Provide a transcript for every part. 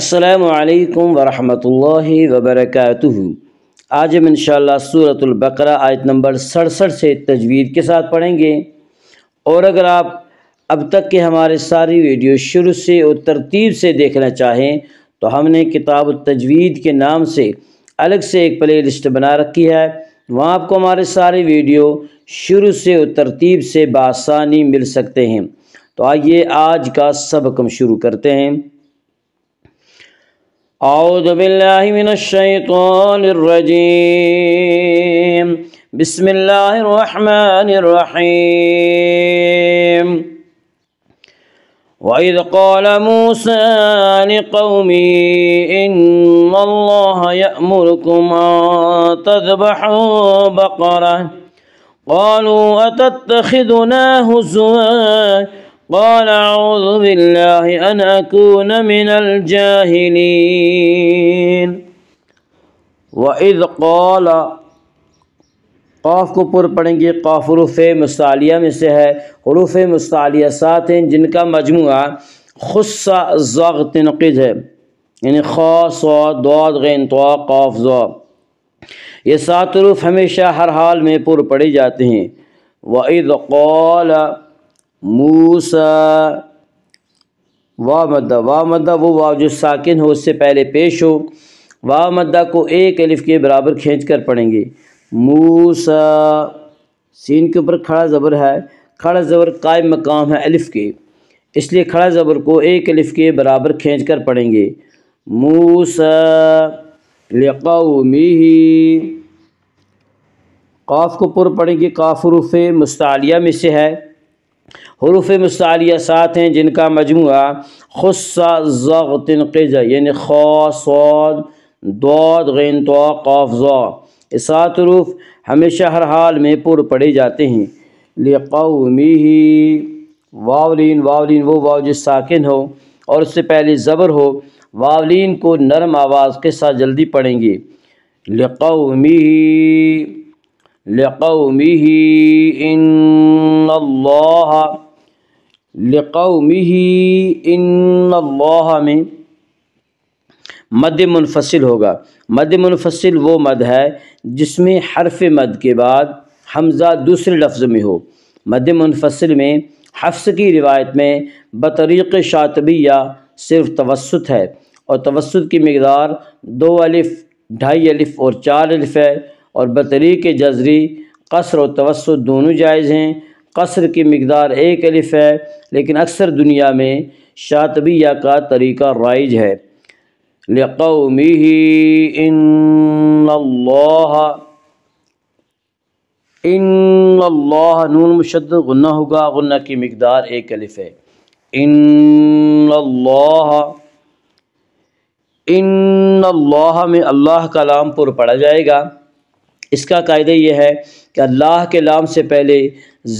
السلام علیکم ورحمۃ اللہ وبرکاتہ۔ آج ہم انشاءاللہ سورۃ البقرہ آیت نمبر 67 سے تجوید کے ساتھ پڑھیں گے، اور اگر آپ اب تک کے ہمارے ساری ویڈیو شروع سے اور ترتیب سے دیکھنا چاہیں تو ہم نے کتاب التجوید کے نام سے الگ سے ایک پلے لسٹ بنا رکھی ہے، وہاں آپ کو ہمارے سارے ویڈیو شروع سے اور ترتیب سے بآسانی مل سکتے ہیں۔ تو آئیے آج کا سبق ہم شروع کرتے ہیں۔ اعوذ باللہ من الشیطان الرجیم، بسم اللہ الرحمن الرحیم۔ وَإِذْ قَالَ مُوسَىٰ لِقَوْمِهِ إِنَّ اللَّهَ يَأْمُرُكُمْ أَن تَذْبَحُوا بَقَرَةً قَالُوا أَتَتَّخِذُنَا هُزُوًا قال اعوذ باللہ ان اکون من الجاہلین۔ وَإِذْ قَالَ، قاف کو پر پڑھیں گے، قاف حروف مستعلیہ میں سے ہے۔ حروف مستعلیہ 7 ہیں جن کا مجموعہ خص ضغ تنقیض ہے، یعنی خا صاد ضاد غین طا قاف ظا۔ یہ 7 حروف ہمیشہ ہر حال میں پر پڑھے جاتے ہیں۔ وَإِذْ قَالَ موسیٰ، واو مدہ وہ واو جو ساکن ہو اس سے پہلے پیش ہو، واو مدہ کو ایک الف کے برابر کھینچ کر پڑھیں گے۔ موسیٰ، سین کے اوپر کھڑا زبر ہے، کھڑا زبر قائم مقام ہے الف کے، اس لیے کھڑا زبر کو ایک الف کے برابر کھینچ کر پڑھیں گے۔ موسیٰ لقومہ، قاف کو پر پڑھیں گے، قاف حروف مستعلیہ میں سے ہے۔ حروف مستعلیہ 7 ہیں جن کا مجموعہ خص ضغ تنقیض ہے، یعنی خا صاد ضاد غین طا قاف ظا۔ یہ 7 حروف ہمیشہ ہر حال میں پر پڑھے جاتے ہیں۔ لقومہ، واولین وہ واو جو ساکن ہو اور اس سے پہلے زبر ہو، واولین کو نرم آواز کے ساتھ جلدی پڑھیں گے۔ لقومہ ان اللہ، لقومہ ان اللہ میں مد منفصل ہوگا۔ مد منفصل وہ مد ہے جس میں حرف مد کے بعد حمزہ دوسرے لفظ میں ہو۔ مد منفصل میں حفص کی روایت میں بطریق شاطبیہ صرف توسط ہے، اور توسط کی مقدار 2 الف 2.5 الف اور 4 الف ہے، اور بطریق جزری قصر و توسط دونوں جائز ہیں۔ قصر کی مقدار 1 الف ہے، لیکن اکثر دنیا میں شاطبیہ کا طریقہ رائج ہے۔ لقومہ ان اللہ نون مشدد غنہ ہوگا، غنہ کی مقدار 1 الف ہے۔ ان اللہ میں اللہ کا لام پر پڑھا جائے گا۔ اس کا قاعدہ یہ ہے کہ اللہ کے لام سے پہلے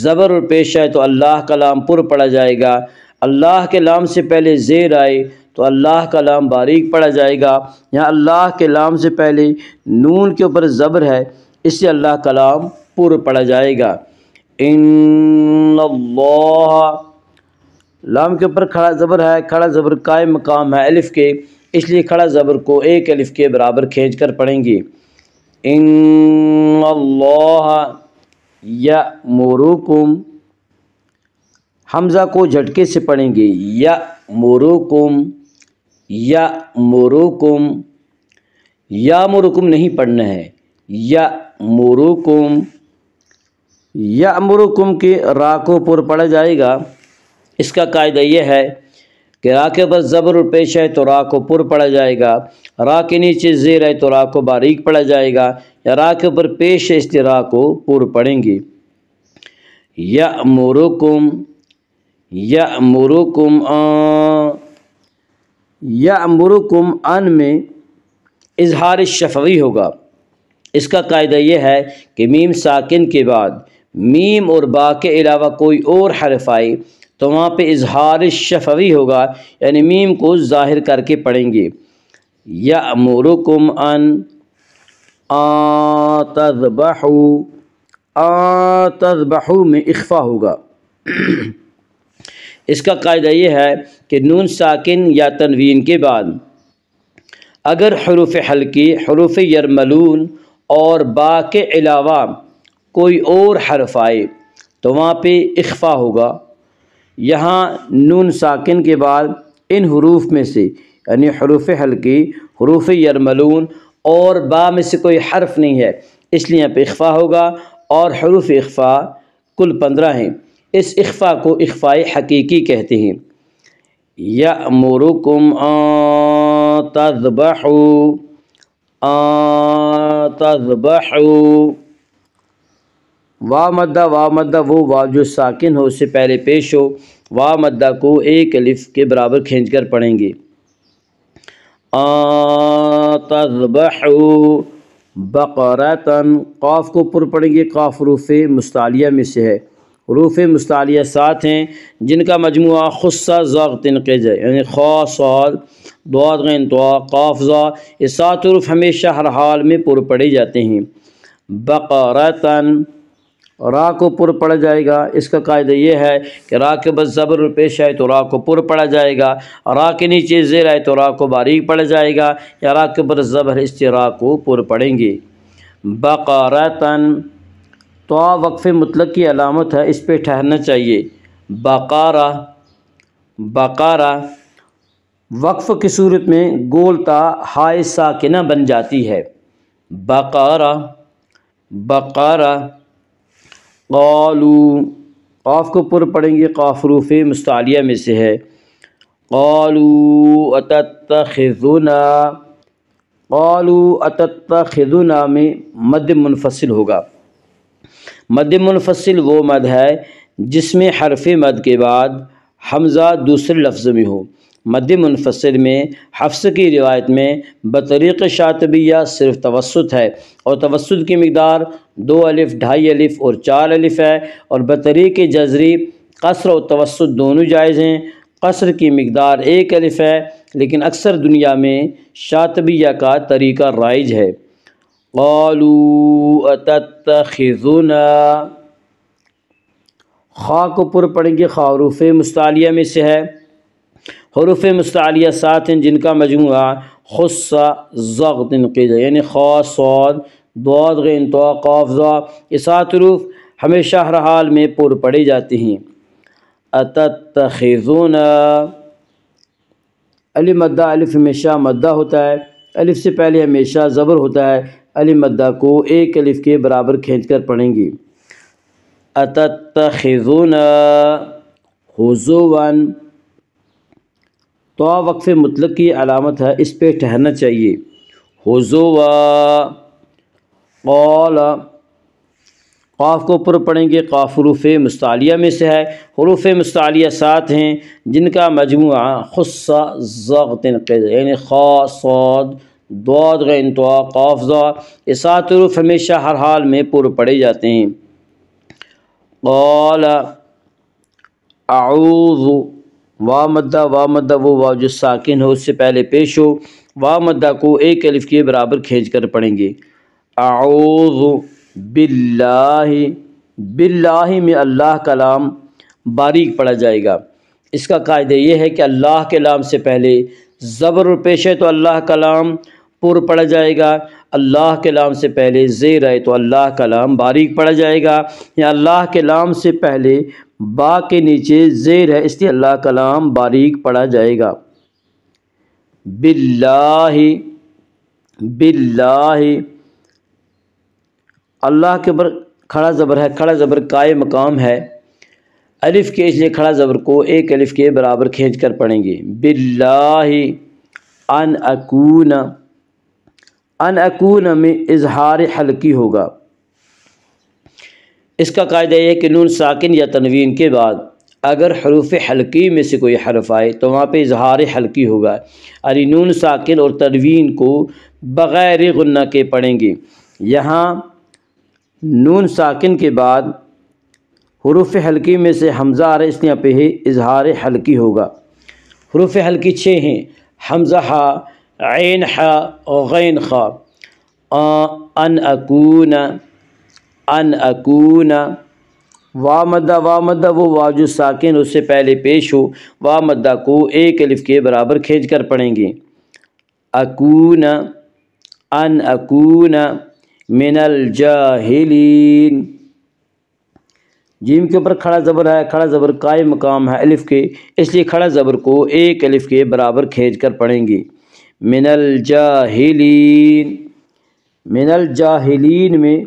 زبر اور پیش آئے تو اللہ کا لام پر پڑھا جائے گا، اللہ کے لام سے پہلے زیر آئے تو اللہ کا لام باریک پڑھا جائے گا۔ یہاں اللہ کے لام سے پہلے نون کے اوپر زبر ہے، اس سے اللہ کا لام پر پڑھا جائے گا۔ ان اللہ، لام کے اوپر کھڑا زبر ہے، کھڑا زبر قائم مقام ہے الف کے، اس لیے کھڑا زبر کو 1 الف کے برابر کھینچ کر پڑھیں گے۔ ان اللہ یأمرکم، حمزہ کو جھٹکے سے پڑھیں گے۔ یامرکم نہیں پڑھنا ہے، یامرکم کے را کو پر پڑھا جائے گا۔ اس کا قاعدہ یہ ہے کہ را کے اوپر زبر اور پیش ہے تو را کو پر پڑھا جائے گا، را کے نیچے زیر ہے تو را کو باریک پڑھا جائے گا، یا را کے اوپر پیش ہے اس لیے را کو پر پڑھیں گے۔ یأمرکم ان میں اظہار شفوی ہوگا۔ اس کا قاعدہ یہ ہے کہ میم ساکن کے بعد میم اور با کے علاوہ کوئی اور حرف آئے تو وہاں پہ اظہار شفوی ہوگا، یعنی میم کو ظاہر کر کے پڑھیں گے۔ یأمرکم ان تذبحوا میں اخفا ہوگا۔ اس کا قاعدہ یہ ہے کہ نون ساکن یا تنوین کے بعد اگر حروف حلقی حروف یرملون اور با کے علاوہ کوئی اور حرف آئے تو وہاں پہ اخفا ہوگا۔ یہاں نون ساکن کے بعد ان حروف میں سے یعنی حروف حلقی، حروف یرملون اور با میں سے کوئی حرف نہیں ہے، اس لیے یہاں پہ اخفا ہوگا، اور حروف اخفا کل 15 ہیں۔ اس اخفا کو اخفاء حقیقی کہتے ہیں۔ یأمرکم ان تذبحوا، ان تذبحوا، واو مدہ وہ واو جو ساکن ہو اس سے پہلے پیش ہو، واو مدہ کو ایک الف کے برابر کھینچ کر پڑھیں گے۔ تذبحوا بقرۃ، قاف کو پر پڑھیں گے، قاف حروف مستعلیہ میں سے ہے، حروف مستعلیہ 7 ہیں جن کا مجموعہ خصہ ضاغ تنقیز ہے، یعنی خا صاد ضاد غین طا قاف ذا، یہ 7 حروف ہمیشہ ہر حال میں پر پڑھے جاتے ہیں۔ بقرۃ، را کو پر پڑھا جائے گا، اس کا قاعدہ یہ ہے کہ را کے بعد زبر پیش آئے تو را کو پر پڑھا جائے گا، را کے نیچے زیر آئے تو را کو باریک پڑھا جائے گا، یا را کے بعد زبر اس سے را کو پر پڑھیں گے۔ بقرۃ، تو وقف مطلق کی علامت ہے، اس پہ ٹھہرنا چاہیے۔ بقارہ، بقارہ وقف کی صورت میں گول تا ہائے ساکنہ بن جاتی ہے۔ بقارہ، بقارہ، قالوا، قاف کو پر پڑھیں گے، قاف حروف مستعلیہ میں سے ہے۔ قالوا اتتخذنا، قالوا اتتخذنا میں مد منفصل ہوگا۔ مد منفصل وہ مد ہے جس میں حرف مد کے بعد حمزہ دوسرے لفظ میں ہو۔ مد منفصل میں حفص کی روایت میں بطریق شاطبیہ صرف توسط ہے، اور توسط کی مقدار 2 الف، 2.5 الف اور 4 الف ہے، اور بطریق جزری قصر و توسط دونوں جائز ہیں۔ قصر کی مقدار 1 الف ہے، لیکن اکثر دنیا میں شاطبیہ کا طریقہ رائج ہے۔ قالوا اتتخذنا، خا کو پر پڑھیں گے، خا حروف مستعلیہ میں سے ہے، حروف مستعلیہ 7 ہیں جن کا مجموعہ خصہ ضغ تنقیز ہے، یعنی خا صاد ضاد غین طا قاف ذا، یہ 7 حروف ہمیشہ ہر حال میں پر پڑھے جاتے ہیں۔ اتتخذون، الف مدہ، الف ہمیشہ مدہ ہوتا ہے، الف سے پہلے ہمیشہ زبر ہوتا ہے، الف مدہ کو 1 الف کے برابر کھینچ کر پڑھیں گے۔ اتتخذون ہزوا، تو وقف مطلق کی علامت ہے، اس پہ ٹھہرنا چاہیے۔ ہزوا، قال، قاف کو پر پڑھیں گے، قاف حروف مستعلیہ میں سے ہے، حروف مستعلیہ 7 ہیں جن کا مجموعہ خصہ ضغ تنقیز ہے، یعنی خا صاد ضاد غین طا قاف ذا، یہ 7 حروف ہمیشہ ہر حال میں پر پڑھے جاتے ہیں۔ قال اعوذ، واو مدہ وہ واو جو ساکن ہو اس سے پہلے پیش ہو، واو مدہ کو 1 الف کے برابر کھینچ کر پڑھیں گے۔ اعوذ باللہ، باللہ میں اللہ کا لام باریک پڑھا جائے گا، اس کا قاعدہ یہ ہے کہ اللہ کے لام سے پہلے زبر پیش ہے تو اللہ کا لام پر پڑھا جائے گا، اللہ کے لام سے پہلے زیر ہے تو اللہ کا لام باریک پڑھا جائے گا، یا اللہ کے لام سے پہلے با کے نیچے زیر ہے اس لیے اللہ کا لام باریک پڑھا جائے گا۔ باللہ، باللہ اللہ کے بر کھڑا زبر ہے، کھڑا زبر قائم مقام ہے، الف کے اس لیے کھڑا زبر کو 1 الف کے برابر کھینچ کر پڑھیں گے۔ باللہ ان اکون، ان اکون میں اظہار حلقی ہوگا، اس کا قاعدہ یہ ہے کہ نون ساکن یا تنوین کے بعد اگر حروف حلقی میں سے کوئی حرف آئے تو وہاں پہ اظہار حلقی ہوگا، یعنی نون ساکن اور تنوین کو بغیر غنہ کے پڑھیں گے۔ یہاں نون ساکن کے بعد حروف حلقی میں سے حمزہ آ رہا ہے، اس لیے پہ اظہار حلقی ہوگا۔ حروف حلقی 6 ہیں، حمزہ ہا، عین ہا، غین خا۔ ان اکون، ان اکون، واو مدہ وہ واو جو ساکن اس سے پہلے پیش ہو، واو مدہ کو 1 الف کے برابر کھینچ کر پڑھیں گے۔ اکون ان اکون من الجاہلین۔ جیم کے اوپر کھڑا زبر ہے، کھڑا زبر قائم مقام ہے الف کے، اس لیے کھڑا زبر کو ایک الف کے برابر کھینچ کر پڑھیں گے، من الجاہلین۔ من الجاہلین میں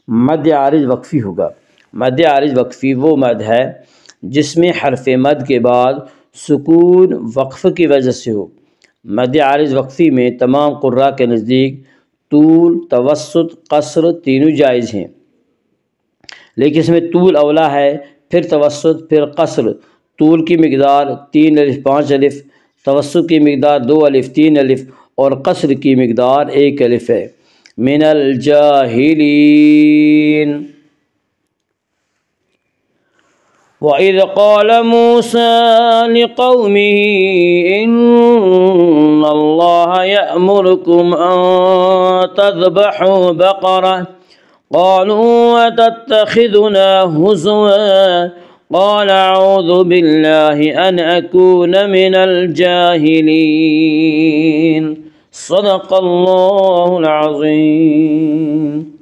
مد عارض وقفی ہوگا۔ مد عارض وقفی وہ مد ہے جس میں حرف مد کے بعد سکون وقف کی وجہ سے ہو۔ مد عارض وقفی میں تمام قراء کے نزدیک طول، توسط، قصر تینوں جائز ہیں، لیکن اس میں طول اولا ہے، پھر توسط، پھر قصر۔ طول کی مقدار 3 الف 5 الف، توسط کی مقدار 2 الف 3 الف اور قصر کی مقدار 1 الف ہے۔ من الجاہلین۔ وَإِذْ قَالَ مُوسَىٰ لِقَوْمِهِ إِنَّ اللَّهَ يَأْمُرُكُمْ أَن تَذْبَحُوا بَقَرَةً قَالُوا أَتَتَّخِذُنَا هُزُوًا قَالَ أَعُوذُ بِاللَّهِ أَنْ أَكُونَ مِنَ الْجَاهِلِينَ۔ صدق اللہ العظیم۔